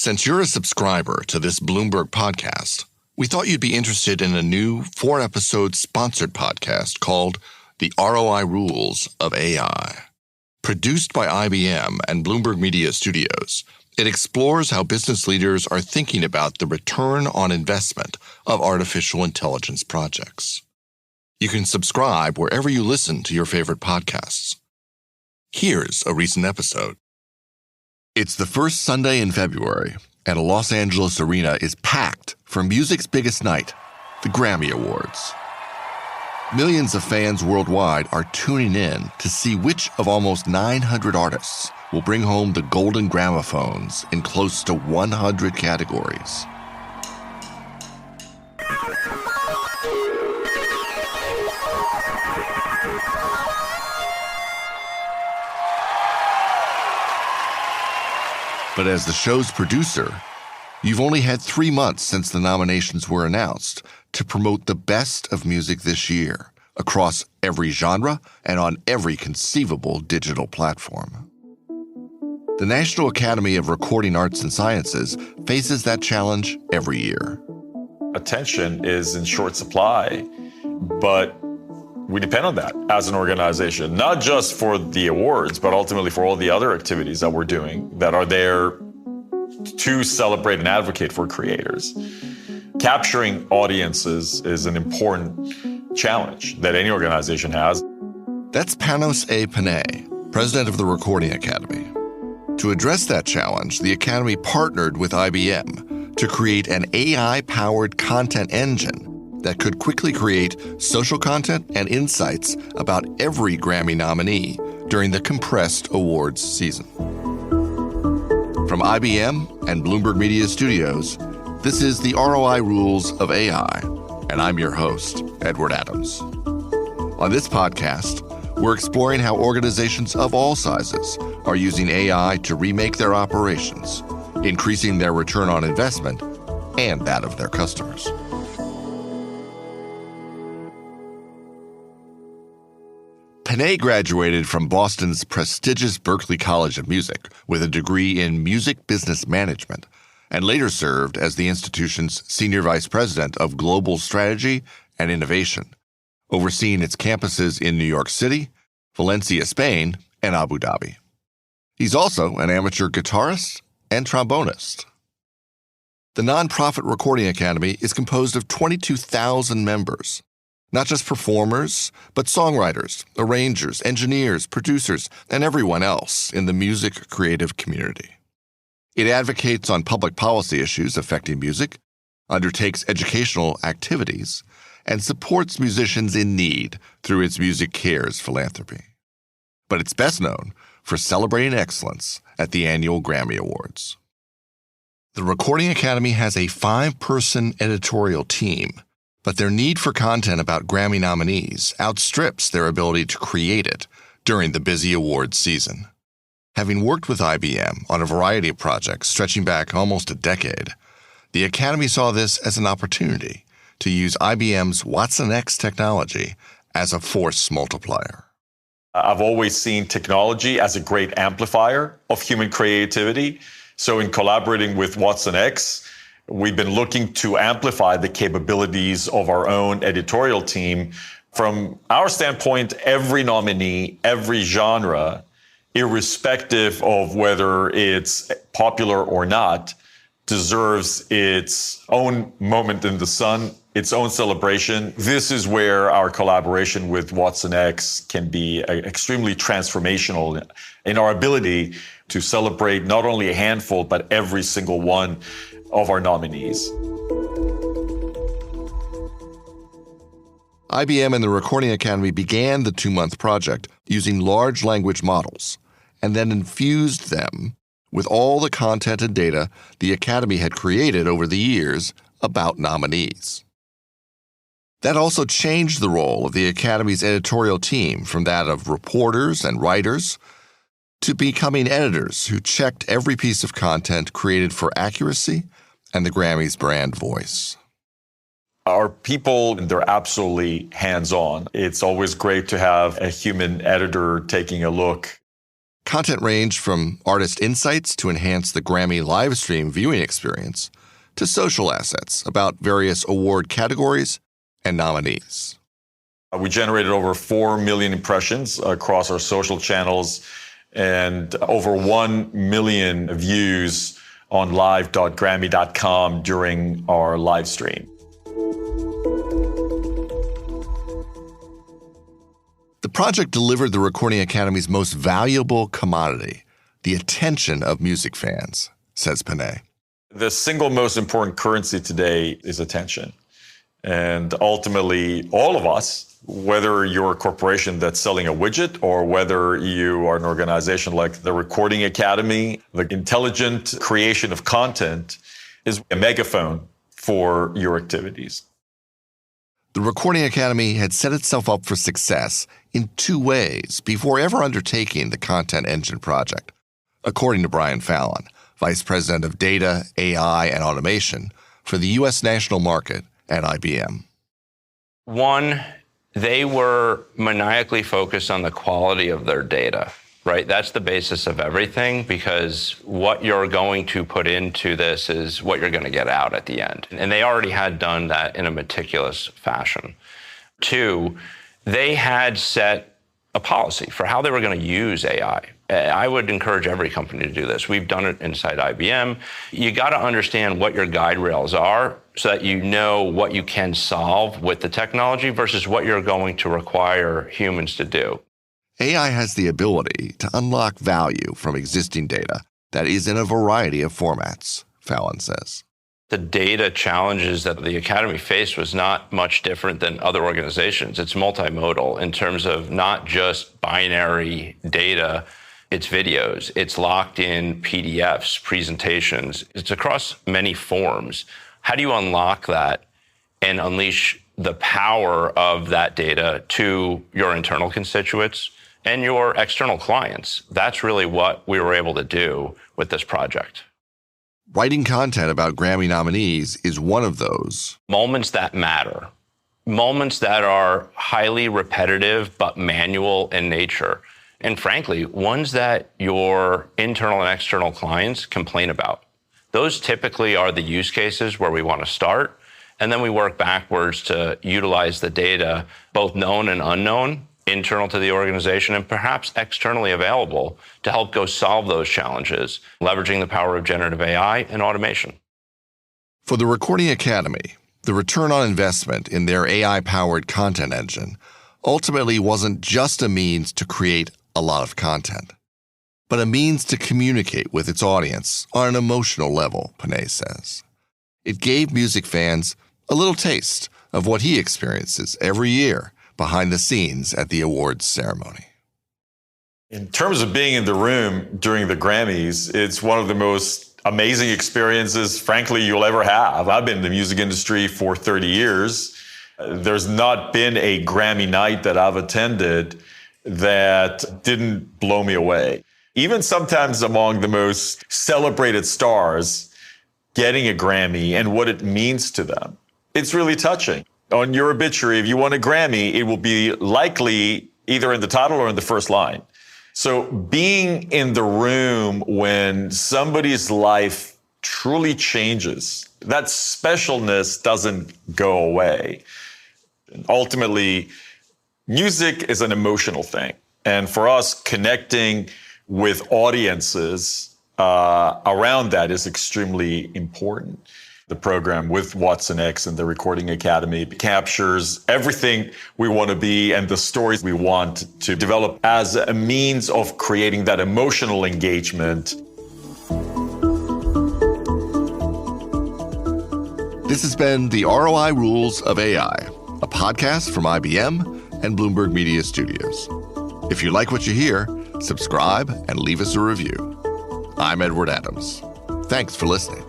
Since you're a subscriber to this Bloomberg podcast, we thought you'd be interested in a new 4-episode sponsored podcast called The ROI Rules of AI. Produced by IBM and Bloomberg Media Studios, it explores how business leaders are thinking about the return on investment of artificial intelligence projects. You can subscribe wherever you listen to your favorite podcasts. Here's a recent episode. It's the first Sunday in February, and a Los Angeles arena is packed for music's biggest night, the Grammy Awards. Millions of fans worldwide are tuning in to see which of almost 900 artists will bring home the golden gramophones in close to 100 categories. But as the show's producer, you've only had 3 months since the nominations were announced to promote the best of music this year across every genre and on every conceivable digital platform. The National Academy of Recording Arts and Sciences faces that challenge every year. Attention is in short supply, but we depend on that as an organization, not just for the awards, but ultimately for all the other activities that we're doing that are there to celebrate and advocate for creators. Capturing audiences is an important challenge that any organization has. That's Panos A. Panay, president of the Recording Academy. To address that challenge, the Academy partnered with IBM to create an AI-powered content engine that could quickly create social content and insights about every Grammy nominee during the compressed awards season. From IBM and Bloomberg Media Studios, this is the ROI Rules of AI, and I'm your host, Edward Adams. On this podcast, we're exploring how organizations of all sizes are using AI to remake their operations, increasing their return on investment and that of their customers. Panay graduated from Boston's prestigious Berklee College of Music with a degree in music business management and later served as the institution's senior vice president of global strategy and innovation, overseeing its campuses in New York City, Valencia, Spain, and Abu Dhabi. He's also an amateur guitarist and trombonist. The nonprofit Recording Academy is composed of 22,000 members. Not just performers, but songwriters, arrangers, engineers, producers, and everyone else in the music creative community. It advocates on public policy issues affecting music, undertakes educational activities, and supports musicians in need through its Music Cares philanthropy. But it's best known for celebrating excellence at the annual Grammy Awards. The Recording Academy has a 5-person editorial team, but their need for content about Grammy nominees outstrips their ability to create it during the busy awards season. Having worked with IBM on a variety of projects stretching back almost a decade, the Academy saw this as an opportunity to use IBM's Watson X technology as a force multiplier. I've always seen technology as a great amplifier of human creativity. So in collaborating with Watson X, we've been looking to amplify the capabilities of our own editorial team. From our standpoint, every nominee, every genre, irrespective of whether it's popular or not, deserves its own moment in the sun, its own celebration. This is where our collaboration with Watson X can be extremely transformational in our ability to celebrate not only a handful, but every single one of our nominees. IBM and the Recording Academy began the 2-month project using large language models and then infused them with all the content and data the Academy had created over the years about nominees. That also changed the role of the Academy's editorial team from that of reporters and writers to becoming editors who checked every piece of content created for accuracy and the Grammys' brand voice. Our people, they're absolutely hands-on. It's always great to have a human editor taking a look. Content ranged from artist insights to enhance the Grammy live stream viewing experience to social assets about various award categories and nominees. We generated over 4 million impressions across our social channels and over 1 million views on live.grammy.com during our live stream. The project delivered the Recording Academy's most valuable commodity, the attention of music fans, says Panay. The single most important currency today is attention. And ultimately, all of us, whether you're a corporation that's selling a widget or whether you are an organization like the Recording Academy, the intelligent creation of content is a megaphone for your activities. The Recording Academy had set itself up for success in 2 ways before ever undertaking the Content Engine project, according to Brian Fallon, Vice President of Data, AI, and Automation for the U.S. national market at IBM. One, they were maniacally focused on the quality of their data, right? That's the basis of everything, because what you're going to put into this is what you're going to get out at the end. And they already had done that in a meticulous fashion. 2, they had set a policy for how they were going to use AI. I would encourage every company to do this. We've done it inside IBM. You got to understand what your guide rails are so that you know what you can solve with the technology versus what you're going to require humans to do. AI has the ability to unlock value from existing data that is in a variety of formats, Fallon says. The data challenges that the Academy faced was not much different than other organizations. It's multimodal in terms of not just binary data. It's videos, it's locked in PDFs, presentations. It's across many forms. How do you unlock that and unleash the power of that data to your internal constituents and your external clients? That's really what we were able to do with this project. Writing content about Grammy nominees is one of those. Moments that matter. Moments that are highly repetitive but manual in nature. And frankly, ones that your internal and external clients complain about. Those typically are the use cases where we want to start. And then we work backwards to utilize the data, both known and unknown, internal to the organization and perhaps externally available to help go solve those challenges, leveraging the power of generative AI and automation. For the Recording Academy, the return on investment in their AI-powered content engine ultimately wasn't just a means to create a lot of content, but a means to communicate with its audience on an emotional level, Panay says. It gave music fans a little taste of what he experiences every year behind the scenes at the awards ceremony. In terms of being in the room during the Grammys, it's one of the most amazing experiences, frankly, you'll ever have. I've been in the music industry for 30 years. There's not been a Grammy night that I've attended that didn't blow me away. Even sometimes among the most celebrated stars, getting a Grammy and what it means to them, it's really touching. On your obituary, if you won a Grammy, it will be likely either in the title or in the first line. So being in the room when somebody's life truly changes, that specialness doesn't go away. Ultimately, music is an emotional thing. And for us, connecting with audiences around that is extremely important. The program with Watson X and the Recording Academy captures everything we want to be and the stories we want to develop as a means of creating that emotional engagement. This has been the ROI Rules of AI, a podcast from IBM and Bloomberg Media Studios. If you like what you hear, subscribe and leave us a review. I'm Edward Adams. Thanks for listening.